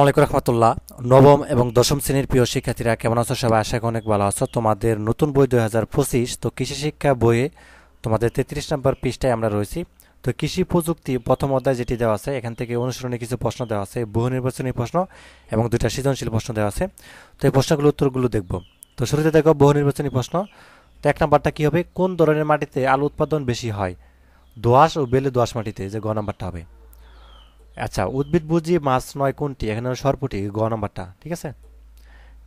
আসসালামু রহমতুল্লাহ। নবম এবং দশম শ্রেণীর প্রিয় শিক্ষার্থীরা কেমন আছো? সবাই আশা করি অনেক ভালো আছো। তোমাদের নতুন বই 2025, তো কৃষি শিক্ষা বইয়ে তোমাদের 33 নম্বর পৃষ্ঠায় আমরা রয়েছি। তো কৃষি প্রযুক্তি প্রথম অধ্যায় যেটি দেওয়া আছে, এখান থেকে অনুসরণে কিছু প্রশ্ন দেওয়া আছে, বহু নির্বাচনী প্রশ্ন এবং দুইটা সৃজনশীল প্রশ্ন দেওয়া আছে। তো এই প্রশ্নগুলোর উত্তরগুলো দেখব। তো শুরুতে দেখো বহু নির্বাচনী প্রশ্ন। তো এক নাম্বারটা কি হবে? কোন ধরনের মাটিতে আলু উৎপাদন বেশি হয়? দোআঁশ ও বেলে দোআঁশ মাটিতে, যে গ নাম্বারটা হবে। আচ্ছা, উদ্ভিদ বুঝি মাছ নয় কোনটি? এখানে হলো সরপুঁটি, গ নাম্বারটা, ঠিক আছে।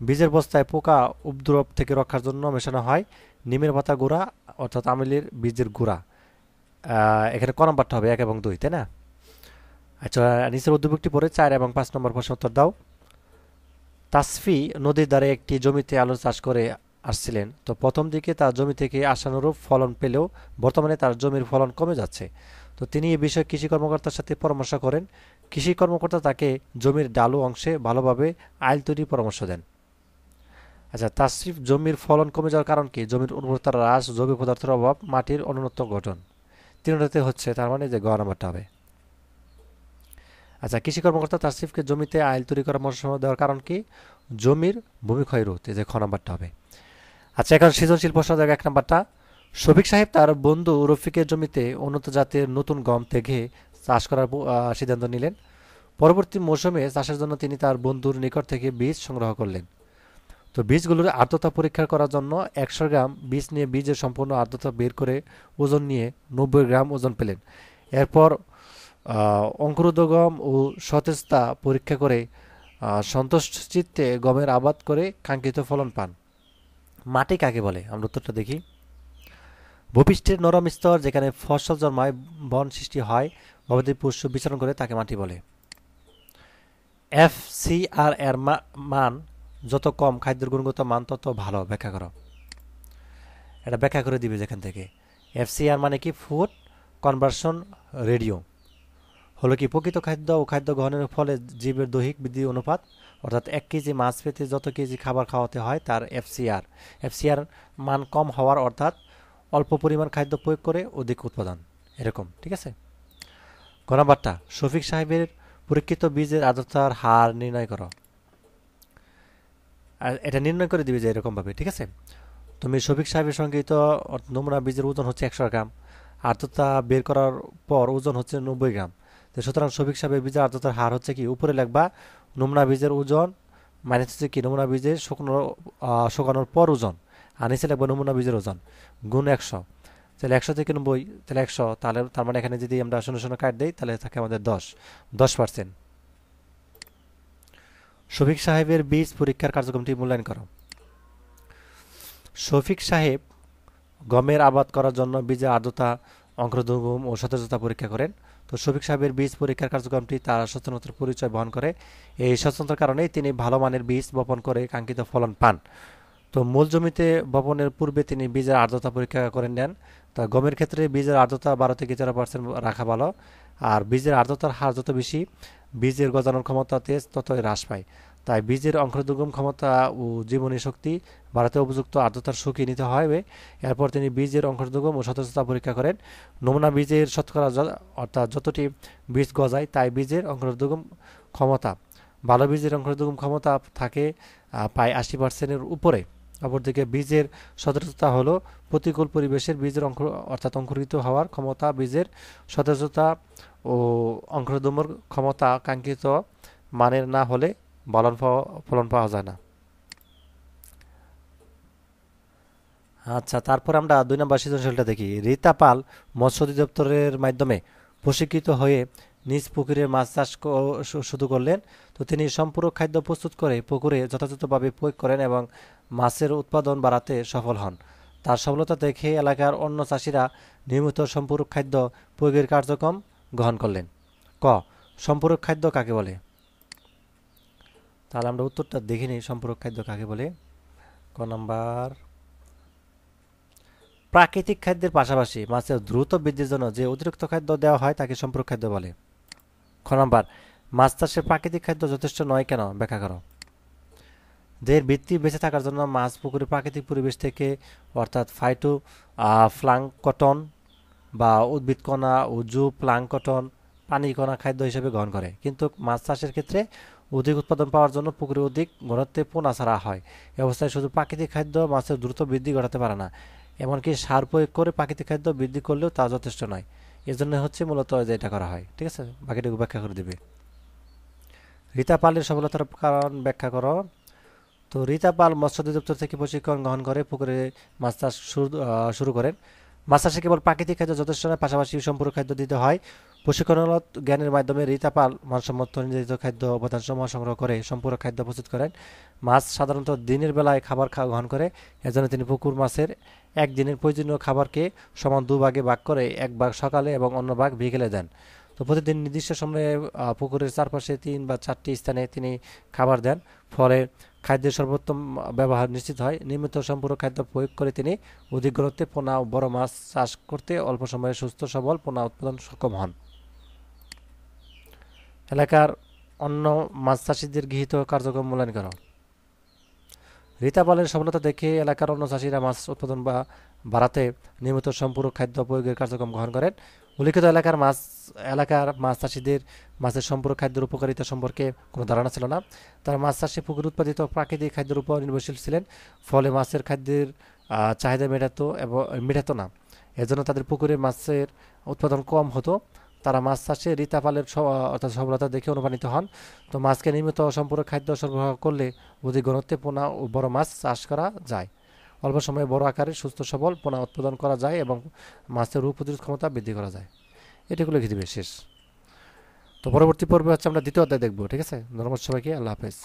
বীজের বস্তায় পোকা উপদ্রব থেকে রক্ষার জন্য মেশানো হয় নিমের পাতা গুঁড়া, অর্থাৎ আমিলের বীজের গুঁড়া। এখানে ক নাম্বারটা হবে? 1 এবং 2, তাই না? আচ্ছা, নিচের উদ্দীপকটি পড়ে 4 এবং 5 নম্বর প্রশ্ন উত্তর দাও। তাসফি নদীর ধারে একটি জমিতে আলু চাষ করে আসছিলেন। তো প্রথম দিকে তার জমি থেকে আশানুরূপ ফলন পেলেও বর্তমানে তার জমির ফলন কমে যাচ্ছে। তো তিনি এ বিষয়ে কৃষি কর্মকর্তার সাথে পরামর্শ করেন। কৃষি কর্মকর্তা তাকে জমির ডালু অংশে ভালোভাবে আইল তৈরির পরামর্শ দেন। আচ্ছা, তাসরিফ জমির ফলন কমে যাওয়ার কারণ কি? জমির উর্বরতা হ্রাস, জৈব পদার্থের অভাব, মাটির অনুন্নত গঠন। তিনটাতে হচ্ছে, তার মানে যে গ নাম্বারটা হবে। আচ্ছা, কৃষি কর্মকর্তা তাসরিফকে জমিতে আইল তৈরি করার পরামর্শ দেওয়ার কারণ কি? জমির ভূমিক্ষয় রোধ, যে খ নাম্বারটা হবে। আচ্ছা, এখন সৃজনশীল প্রশ্ন দেখো 1 নাম্বারটা। শফিক সাহেব তার বন্ধু রফিকের জমিতে উন্নত জাতের নতুন গম থেকে চাষ করার সিদ্ধান্ত নিলেন। পরবর্তী মৌসুমে চাষের জন্য তিনি তার বন্ধুর নিকট থেকে বীজ সংগ্রহ করলেন। তো বীজগুলোর আর্দ্রতা পরীক্ষা করার জন্য 100 গ্রাম বীজ নিয়ে বীজের সম্পূর্ণ আর্দ্রতা বের করে ওজন নিয়ে 90 গ্রাম ওজন পেলেন। এরপর অঙ্কুরোদ্গম ও সতেজতা পরীক্ষা করে সন্তুষ্ট চিত্তে গমের আবাদ করে কাঙ্ক্ষিত ফলন পান। মাটি কাকে বলে? আমরা উত্তরটা দেখি। ভূপৃষ্ঠের নরম স্তর যেখানে ফসল জন্মায়, বন সৃষ্টি হয়, গবাদি পশু বিচরণ করে, তাকে মাটি বলে। FCR এর মান যত কম, খাদ্যের গুণগত মান তত ভালো, ব্যাখ্যা করো। এটা ব্যাখ্যা করে দিবে যেখান থেকে। FCR মানে কি? Food conversion radio. হলো কি? প্রকৃত খাদ্য ও খাদ্য গ্রহণের ফলে জীবের দৈহিক বৃদ্ধি অনুপাত, অর্থাৎ 1 কেজি মাছ পেতে যত কেজি খাবার খাওয়াতে হয় তার FCR। FCR মান কম হওয়ার অর্থাৎ অল্প পরিমাণ খাদ্য প্রয়োগ করে অধিক উৎপাদন, এরকম, ঠিক আছে। গ নাম্বারটা, শফিক সাহেবের পরীক্ষিত বীজের আর্দ্রতার হার নির্ণয় করো। আর এটা নির্ণয় করে দিবে যে এরকম ভাবে, ঠিক আছে। তুমি শফিক সাহেবের সংগৃহীত নমুনা বীজের ওজন হচ্ছে 100 গ্রাম, আর্দ্রতা বের করার পর ওজন হচ্ছে 90 গ্রাম। তো সুতরাং শফিক সাহেবের বীজের আর্দ্রতার হার হচ্ছে কি? উপরে লিখবা নমুনা বীজের ওজন মাইনাস হচ্ছে কি নমুনা বীজের শুকানোর পর ওজন, আর নিচে লিখবা নমুনা বীজের ওজন গুণ 100। তাহলে 100 থেকে 90, তাহলে 100, তাহলে তার মানে এখানে যদি আমরা 0 0 কাট দিই তাহলে থাকে আমাদের 10%। শফিক সাহেবের বীজ পরীক্ষার কার্যক্রমটি মূল্যায়ন করো। শফিক সাহেব গমের আবাদ করার জন্য বীজের আর্দ্রতা, অঙ্কুরোদ্গম ও সতেজতা পরীক্ষা করেন। তো শফিক সাহেবের বীজ পরীক্ষার কার্যক্রমটি তার সচেতনতার পরিচয় বহন করে। এই সচেতনতার কারণেই তিনি ভালো মানের বীজ বপন করে কাঙ্ক্ষিত ফলন পান। তো মূল জমিতে বপনের পূর্বে তিনি বীজের আর্দ্রতা পরীক্ষা করে নেন। তা গমের ক্ষেত্রে বীজের আর্দ্রতা 12 থেকে 13% রাখা ভালো। আর বীজের আর্দ্রতার হার যত বেশি, বীজের গজানোর ক্ষমতা তেজ ততই হ্রাস পায়। তাই বীজের অঙ্কুরোদ্গম ক্ষমতা ও জীবনী শক্তি বাড়াতে উপযুক্ত আর্দ্রতার ঝুঁকি নিতে হবে। এরপর তিনি বীজের অঙ্কুরোদ্গম ও সতেজতা পরীক্ষা করেন। নমুনা বীজের শতকরা অর্থাৎ যতটি বীজ গজায় তাই বীজের অঙ্কুরোদ্গম ক্ষমতা, ভালো বীজের অঙ্কুরোদ্গম ক্ষমতা থাকে প্রায় 80%-এর উপরে। অপরদিকে বীজের সতেজতা হলো প্রতিকূল পরিবেশের বীজের অর্থাৎ অঙ্কুরিত হওয়ার ক্ষমতা। বীজের সতেজতা ও অঙ্কুরোদ্গমের ক্ষমতা কাঙ্ক্ষিত মানের না হলে ফলন পাওয়া যায় না। আচ্ছা, তারপর আমরা 2 নম্বর সৃজনশীলটা দেখি। রীতা পাল মৎস্য অধিদপ্তরের মাধ্যমে প্রশিক্ষিত হয়ে নিজ পুকুরে মাছ চাষ শুরু করলেন। তো তিনি সম্পূরক খাদ্য প্রস্তুত করে পুকুরে যথাযথভাবে প্রয়োগ করেন এবং মাছের উৎপাদন বাড়াতে সফল হন। তার সফলতা দেখে এলাকার অন্য চাষিরা নিয়মিত সম্পূরক খাদ্য প্রয়োগের কার্যক্রম গ্রহণ করলেন। ক, সম্পূরক খাদ্য কাকে বলে? তাহলে আমরা উত্তরটা দেখিনি, সম্পূরক খাদ্য কাকে বলে। ক নাম্বার, প্রাকৃতিক খাদ্যের পাশাপাশি মাছের দ্রুত বৃদ্ধির জন্য যে অতিরিক্ত খাদ্য দেওয়া হয় তাকে সম্পূরক খাদ্য বলে। খ নাম্বার, মাছ চাষে প্রাকৃতিক খাদ্য যথেষ্ট নয় কেন, ব্যাখ্যা করো। দেহের বৃত্তি বেঁচে থাকার জন্য মাছ পুকুরে প্রাকৃতিক পরিবেশ থেকে, অর্থাৎ ফাইটো প্লাঙ্কটন বা উদ্ভিদ কণা ও জু প্লাঙ্কটন পানি কণা খাদ্য হিসেবে গ্রহণ করে। কিন্তু মাছ চাষের ক্ষেত্রে অধিক উৎপাদন পাওয়ার জন্য পুকুরে অধিক ঘনত্বে পোনা ছাড়া হয়। এ অবস্থায় শুধু প্রাকৃতিক খাদ্য মাছের দ্রুত বৃদ্ধি ঘটাতে পারে না, এমনকি সার প্রয়োগ করে প্রাকৃতিক খাদ্য বৃদ্ধি করলেও তা যথেষ্ট নয়। এজন্য হচ্ছে মূলত যে এটা করা হয়। ঠিক আছে, বাকিটুকু ব্যাখ্যা করে দিবে। রিতা পালের সফলতার কারণ ব্যাখ্যা করো। তো রিতা পাল মৎস্য অধিদপ্তর থেকে প্রশিক্ষণ গ্রহণ করে পুকুরে মাছ চাষ শুরু করেন। মাছ চাষে কেবল প্রাকৃতিক খাদ্য যথেষ্ট নয়, পাশাপাশি সম্পূরক খাদ্য দিতে হয়। প্রশিক্ষণগত জ্ঞানের মাধ্যমে রিতা পাল মানসম্মত নির্ধারিত খাদ্য উপাদানসমূহ সংগ্রহ করে সম্পূরক খাদ্য প্রস্তুত করেন। মাছ সাধারণত দিনের বেলায় খাবার গ্রহণ করে, এজন্য তিনি পুকুর মাছের একদিনের প্রয়োজনীয় খাবারকে সমান দুভাগে ভাগ করে এক ভাগ সকালে এবং অন্য ভাগ বিকেলে দেন। তো প্রতিদিন নির্দিষ্ট সময়ে পুকুরের চারপাশে ৩ বা ৪টি স্থানে তিনি খাবার দেন, ফলে খাদ্যের সর্বোত্তম ব্যবহার নিশ্চিত হয়। নিয়মিত সম্পূরক খাদ্য প্রয়োগ করে তিনি অধিক ঘনত্বে পোনা ও বড় মাছ চাষ করতে অল্প সময়ে সুস্থ সবল পোনা উৎপাদন সক্ষম হন। এলাকার অন্য মাছ চাষিদের গৃহীত কার্যক্রম মূল্যায়ন করা। রিতা পালের সফলতা দেখে এলাকার অন্য চাষিরা মাছ উৎপাদন বাড়াতে নিয়মিত সম্পূরক খাদ্য প্রয়োগের কার্যক্রম গ্রহণ করেন। উল্লিখিত এলাকার মাছ চাষিদের মাছের সম্পূরক খাদ্যের উপকারিতা সম্পর্কে কোনো ধারণা ছিল না। তারা মাছ চাষে পুকুরে উৎপাদিত প্রাকৃতিক খাদ্যের উপর নির্ভরশীল ছিলেন, ফলে মাছের খাদ্যের চাহিদা মেটাতো না। এজন্য তাদের পুকুরে মাছের উৎপাদন কম হতো। তারা মাছ চাষে রিতা পালের অর্থাৎ সফলতা দেখে অনুপ্রাণিত হন। তো মাছকে নিয়মিত সম্পূরক খাদ্য সরবরাহ করলে অধিক ঘনত্বে পোনা ও বড় মাছ চাষ করা যায়। অল্প সময়ে বড় আকারে সুস্থ সবল পোনা উৎপাদন করা যায় এবং মাছের রোগ প্রতিরোধ ক্ষমতা বৃদ্ধি করা যায়। এটুকু লিখে দিবে শেষ। তো পরবর্তী পর্বে হচ্ছে আমরা দ্বিতীয় অধ্যায় দেখবো। ঠিক আছে, ধন্যবাদ সবাইকে, আল্লাহ হাফেজ।